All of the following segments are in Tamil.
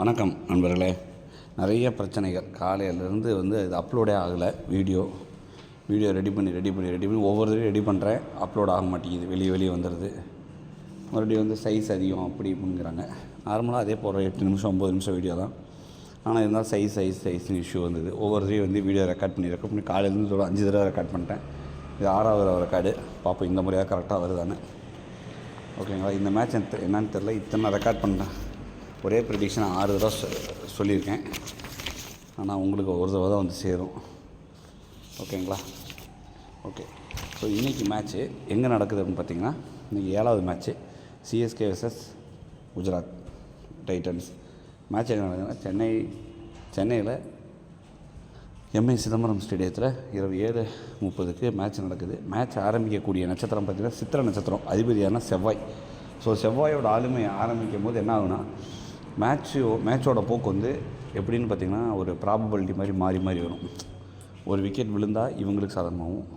வணக்கம் நண்பர்களே. நிறைய பிரச்சனைகள் காலையிலேருந்து இது அப்லோடே ஆகலை. வீடியோ ரெடி பண்ணி ஒவ்வொரு ரெடி பண்ணுறேன், அப்லோட் ஆக மாட்டேங்குது. வெளியே வந்துடுது. மறுபடியும் சைஸ் அதிகம் அப்படி இப்படிங்கிறாங்க. நார்மலாக அதே போகிற 8 நிமிஷம் 9 நிமிஷம் வீடியோ தான். ஆனால் இருந்தால் சைஸ்னு இஷ்யூ வந்தது. ஒவ்வொருத்தையும் வீடியோ ரெக்கார்ட் பண்ணி காலையிலேருந்து ஒரு 5 தடவை ரெக்கார்ட் பண்ணிட்டேன். இது 6வது தடவை ரெக்கார்டு. பார்ப்போம் இந்த முறையாக கரெக்டாக வருதானே. ஓகேங்களா. இந்த மேட்ச் என்னன்னு தெரில. இத்தனை ரெக்கார்ட் பண்ணுறேன். ஒரே ப்ரெடிக்ஷன் 6 தடவை சொல்லியிருக்கேன். ஆனால் உங்களுக்கு ஒரு தடவை தான் சேரும். ஓகேங்களா. ஓகே. ஸோ இன்றைக்கி மேட்ச்சு எங்கே நடக்குது அப்படின்னு பார்த்தீங்கன்னா, இன்றைக்கி 7வது match CSK vs Gujarat Titans. Match எங்கே நடக்குதுன்னா சென்னையில் எம்ஏ சிதம்பரம் ஸ்டேடியத்தில் இரவு 7:30க்கு மேட்ச் நடக்குது. மேட்ச் ஆரம்பிக்கக்கூடிய நட்சத்திரம் பார்த்திங்கன்னா சித்திர நட்சத்திரம். அதிபதியான செவ்வாய். ஸோ செவ்வாயோட ஆளுமை ஆரம்பிக்கும் போது என்ன ஆகுனா, மேட்சோட போக்கு எப்படின்னு பார்த்திங்கன்னா, ஒரு ப்ராபபிலிட்டி மாதிரி மாறி வரும். ஒரு விக்கெட் விழுந்தால் இவங்களுக்கு சாதகமாகவும்,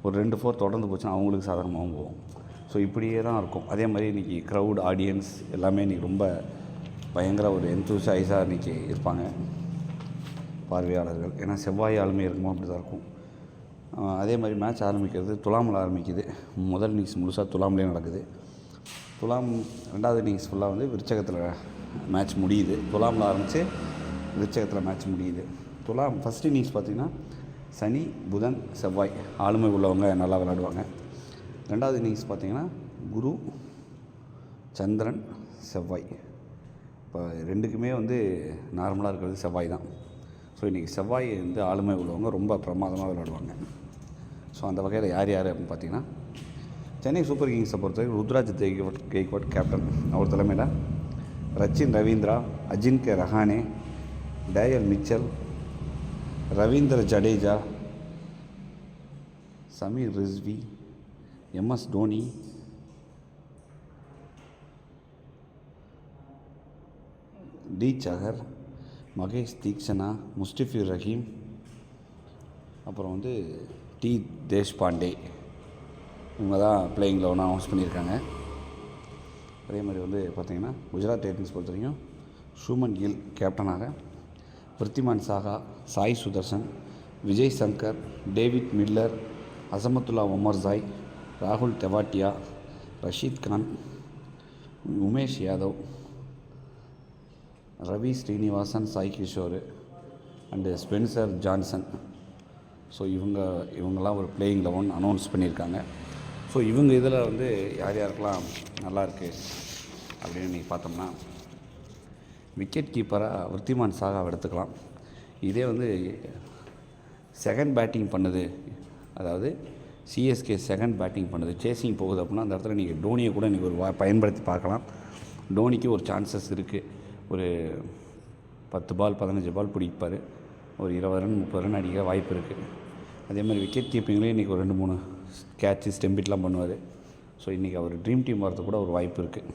ஒரு 2-4 தொடர்ந்து போச்சுன்னா அவங்களுக்கு சாதகமாகவும் போகும். ஸோ இப்படியே தான் இருக்கும். அதே மாதிரி இன்றைக்கி க்ரௌட் ஆடியன்ஸ் எல்லாமே இன்றைக்கி ரொம்ப பயங்கர ஒரு என்தூசியாஸாக இன்றைக்கி இருப்பாங்க பார்வையாளர்கள். ஏன்னா செவ்வாய் ஆளுமை இருக்குமோ அப்படி தான் இருக்கும். அதே மாதிரி மேட்ச் ஆரம்பிக்கிறது துலாமில் ஆரம்பிக்குது. முதல் இன்னிங்ஸ் முழுசாக துலாம்லேயே நடக்குது. துலாம் 2வது இன்னிங்ஸ் ஃபுல்லாக விருச்சகத்தில் மேட்ச் முடியுது. துலாமில் ஆரம்பித்து விருச்சகத்தில் மேட்ச் முடியுது. துலாம் ஃபஸ்ட் இன்னிங்ஸ் பார்த்திங்கன்னா சனி புதன் செவ்வாய் ஆளுமை உள்ளவங்க நல்லா விளையாடுவாங்க. 2வது இன்னிங்ஸ் பார்த்திங்கன்னா குரு சந்திரன் செவ்வாய். இப்போ ரெண்டுக்குமே நார்மலாக இருக்கிறது செவ்வாய் தான். ஸோ இன்றைக்கி செவ்வாய் ஆளுமை உள்ளவங்க ரொம்ப பிரமாதமாக விளையாடுவாங்க. ஸோ அந்த வகையில் யார் அப்படின்னு பார்த்திங்கன்னா, சென்னை சூப்பர் கிங்ஸை பொறுத்தவரைக்கும் ருத்ராஜ் கெய்க்வாட் கேப்டன். அவர் தலைமையில் Rachin Ravindra, Ajinkya Rahane, Daryl Mitchell, Ravindra Jadeja, Sameer Rizvi, MS Dhoni, D Chahar, Maheesh Theekshana, Mustafizur Rahman, அப்புறம் டி தேஷ்பாண்டே. இவங்க தான் பிளேயிங் 11 அனௌன்ஸ் பண்ணியிருக்காங்க. அதே மாதிரி பார்த்திங்கன்னா குஜராத் டைட்டன்ஸ் பொறுத்த வரைக்கும் ஷூமன் கில் கேப்டனாக, விருத்திமான் சாகா, சாய் சுதர்சன், விஜய் சங்கர், டேவிட் மில்லர், அசமத்துல்லா ஒமர்சாய், ராகுல் Tewatia, Rashid Khan, Umesh Yadav, Ravi Srinivasan, Sai Kishore and Spencer Johnson. So இவங்கெல்லாம் ஒரு பிளேயிங் 11 அனௌன்ஸ் பண்ணியிருக்காங்க. ஸோ இவங்க இதில் யார் யாருக்கெல்லாம் நல்லாயிருக்கு அப்படின்னு நீங்கள் பார்த்தோம்னா, விக்கெட் கீப்பராக விருத்திமான் சாகாவை எடுத்துக்கலாம். இதே செகண்ட் பேட்டிங் பண்ணுது, அதாவது சிஎஸ்கே செகண்ட் பேட்டிங் பண்ணுது, சேசிங் போகுது அப்படின்னா அந்த இடத்துல நீங்கள் டோனியை கூட இன்றைக்கி ஒரு பயன்படுத்தி பார்க்கலாம். டோனிக்கு ஒரு சான்சஸ் இருக்குது. ஒரு 10 பால் 15 பால் பிடிப்பார். ஒரு 20 ரன் 30 ரன் அடிக்க வாய்ப்பு இருக்குது. அதே மாதிரி விக்கெட் கீப்பிங்லேயும் இன்றைக்கி ஒரு 2-3 கேட்சு ஸ்டெம்பிட்லாம் பண்ணுவார். ஸோ இன்றைக்கி அவர் ட்ரீம் டீம் வரது கூட ஒரு வாய்ப்பு இருக்குது.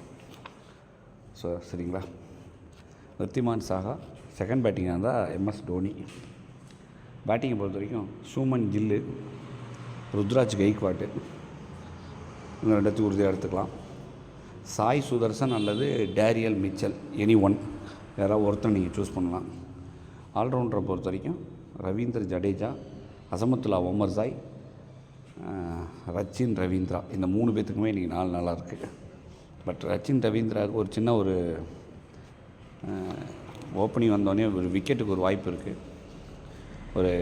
ஸோ சரிங்களா. விருத்திமான் சாகா செகண்ட் பேட்டிங்காக இருந்தால் எம்எஸ் தோனி. பேட்டிங்கை பொறுத்த வரைக்கும் ஷூமன் கில்லு, ருத்ராஜ் கெய்க்வாட், இவங்க 2 உறுதியாக எடுத்துக்கலாம். சாய் சுதர்சன் அல்லது டேரியல் மிச்சல், எனி ஒன், யாராவது ஒருத்தர் நீங்கள் சூஸ் பண்ணலாம். ஆல்ரவுண்டரை பொறுத்த வரைக்கும் ரவீந்திர ஜடேஜா, அசமத்துல்லா ஒமர்சாய், ரச்சின் ரவீந்திரா. இந்த 3 பேர்த்துக்குமே இன்றைக்கி நல்லா இருக்குது. பட் ரச்சின் ரவீந்திராவுக்கு ஒரு சின்ன ஒரு ஓப்பனிங் வந்தோடனே ஒரு விக்கெட்டுக்கு ஒரு வாய்ப்பு இருக்குது. ஒரு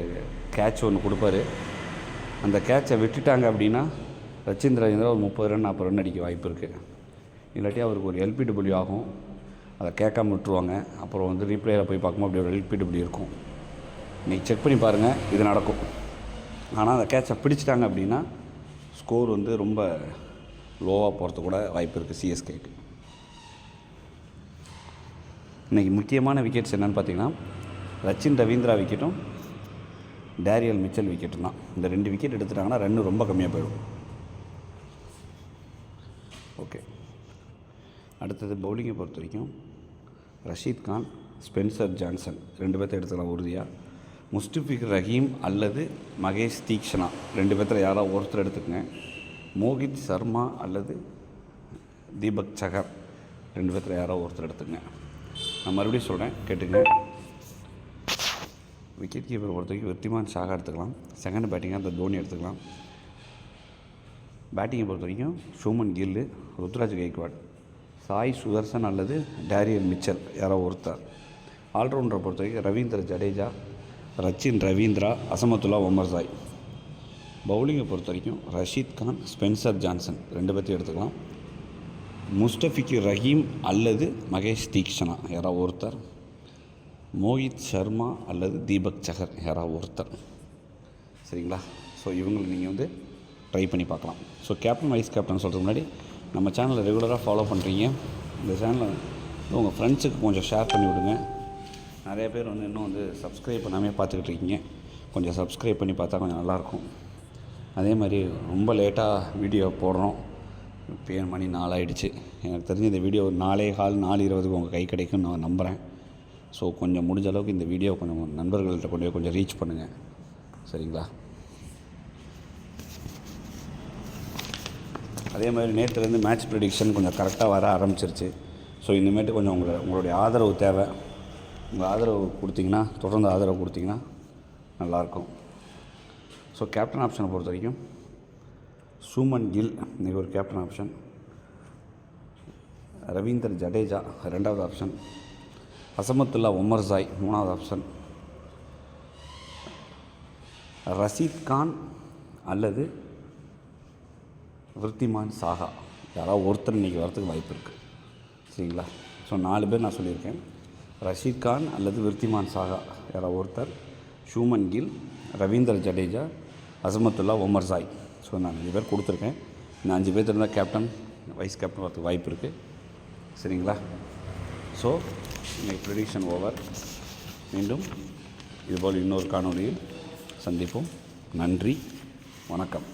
கேட்ச் ஒன்று கொடுப்பாரு. அந்த கேட்சை விட்டுட்டாங்க அப்படின்னா ரச்சின் ரவீந்திரா ஒரு 30 ரன் 40 ரன் அடிக்க வாய்ப்பு இருக்குது. இல்லாட்டி அவருக்கு ஒரு எல்பிடபிள்யூ ஆகும். அதை கேட்காம விட்டுருவாங்க. அப்புறம் ரீப்ளேயில் போய் பார்க்கும்போது அப்படி ஒரு எல்பிடபிள்யூ இருக்கும். இன்றைக்கி செக் பண்ணி பாருங்கள், இது நடக்கும். ஆனால் அந்த கேட்சை பிடிச்சிட்டாங்க அப்படின்னா ஸ்கோர் ரொம்ப லோவாக போகிறது கூட வாய்ப்பு இருக்குது சிஎஸ்கேக்கு. இன்றைக்கி முக்கியமான விக்கெட்ஸ் என்னென்னு பார்த்தீங்கன்னா, ரச்சின் ரவீந்திரா விக்கெட்டும் டேரியல் மிச்சல் விக்கெட்டும் தான். இந்த 2 விக்கெட் எடுத்துட்டாங்கன்னா ரன்னு ரொம்ப கம்மியாக போயிடும். ஓகே. அடுத்தது பவுலிங்கை பொறுத்த வரைக்கும் ரஷீத் கான், ஸ்பென்சர் ஜான்சன் 2 பேர்த்த எடுத்துக்கலாம் உறுதியாக. முஸ்டிஃபிர் ரஹீம் அல்லது மகேஷ் தீக்ஷனா 2 பேர்த்தில் யாராவது ஒருத்தர் எடுத்துக்கங்க. மோகித் சர்மா அல்லது தீபக் சகர் 2 பேர்த்தில் யாரோ ஒருத்தர் எடுத்துங்க. நான் மறுபடியும் சொல்கிறேன், கேட்டுங்க. விக்கெட் கீப்பர் பொறுத்த வரைக்கும் விருத்திமான் சாகா எடுத்துக்கலாம். செகண்ட் பேட்டிங்காக அந்த தோனி எடுத்துக்கலாம். பேட்டிங்கை பொறுத்த வரைக்கும் ஷூமன் கில்லு, ருத்ராஜ் கெய்க்வாட், சாய் சுதர்சன் அல்லது டேரியல் மிச்சல் யாரோ ஒருத்தர். ஆல்ரவுண்டரை பொறுத்த வரைக்கும் ரவீந்திர ஜடேஜா, ரச்சின் ரவீந்திரா, அசமத்துல்லா ஒமர்சாய். பவுலிங்கை பொறுத்த வரைக்கும் ரஷீத் கான், ஸ்பென்சர் ஜான்சன் 2 பேர்த்தையும் எடுத்துக்கலாம். முஸ்டபிக்கு ரஹீம் அல்லது மகேஷ் தீக்ஷனா யாராவது ஒருத்தர். மோஹித் சர்மா அல்லது தீபக் சஹர் யாராவது ஒருத்தர். சரிங்களா? ஸோ இவங்களை நீங்கள் வந்து ட்ரை பண்ணி பார்க்கலாம். ஸோ கேப்டன் வைஸ் கேப்டன் சொல்கிறதுக்கு முன்னாடி நம்ம சேனலை ரெகுலராக ஃபாலோ பண்ணுறீங்க. இந்த சேனலை வந்து உங்கள் ஃப்ரெண்ட்ஸுக்கு கொஞ்சம் ஷேர் பண்ணி விடுங்க. நிறைய பேர் வந்து இன்னும் வந்து சப்ஸ்கிரைப் பண்ணாமே பார்த்துக்கிட்டு இருக்கீங்க. கொஞ்சம் சப்ஸ்கிரைப் பண்ணி பார்த்தா கொஞ்சம் நல்லாயிருக்கும். அதே மாதிரி ரொம்ப லேட்டாக வீடியோ போடுறோம். இப்போ மணி 4 ஆகிடுச்சு. எனக்கு தெரிஞ்ச இந்த வீடியோ 4:20 உங்கள் கை கிடைக்கும்னு நான் நம்புகிறேன். ஸோ கொஞ்சம் முடிஞ்ச அளவுக்கு இந்த வீடியோ கொஞ்சம் நண்பர்கள்ட்ட கொஞ்சம் ரீச் பண்ணுங்கள். சரிங்களா? அதே மாதிரி நேற்றுலேருந்து மேட்ச் ப்ரெடிக்ஷன் கொஞ்சம் கரெக்டாக வர ஆரம்பிச்சிருச்சு. ஸோ இனிமேட்டு கொஞ்சம் உங்களுடைய ஆதரவு தேவை. உங்கள் ஆதரவு கொடுத்தீங்கன்னா, தொடர்ந்து ஆதரவு கொடுத்தீங்கன்னா நல்லாயிருக்கும். ஸோ கேப்டன் ஆப்ஷனை பொறுத்த வரைக்கும் ஷூமன் கில் இன்றைக்கி ஒரு கேப்டன் ஆப்ஷன். ரவீந்தர் ஜடேஜா 2வது ஆப்ஷன். அசமத்துல்லா ஒமர்சாய் 3வது ஆப்ஷன். ரஷீத் கான் அல்லது விருத்திமான் சாகா யாராவது ஒருத்தர் இன்றைக்கி வரத்துக்கு வாய்ப்பு இருக்குது. சரிங்களா? ஸோ 4 பேர் நான் சொல்லியிருக்கேன். ரஷீத் கான் அல்லது விருத்திமான் சாகா யாராவது ஒருத்தர், ஷூமன் கில், ரவீந்தர் ஜடேஜா, அசமத்துல்லா ஒமர்சாய். ஸோ நான் 5 பேர் கொடுத்துருக்கேன். இந்த 5 பேர் இருந்தால் கேப்டன் வைஸ் கேப்டன் வரதுக்கு வாய்ப்பு இருக்குது. சரிங்களா? ஸோ இன்றைக்கி ப்ரெடிக்ஷன் ஓவர். மீண்டும் இதுபோல் இன்னொரு காணொலியில் சந்திப்போம். நன்றி, வணக்கம்.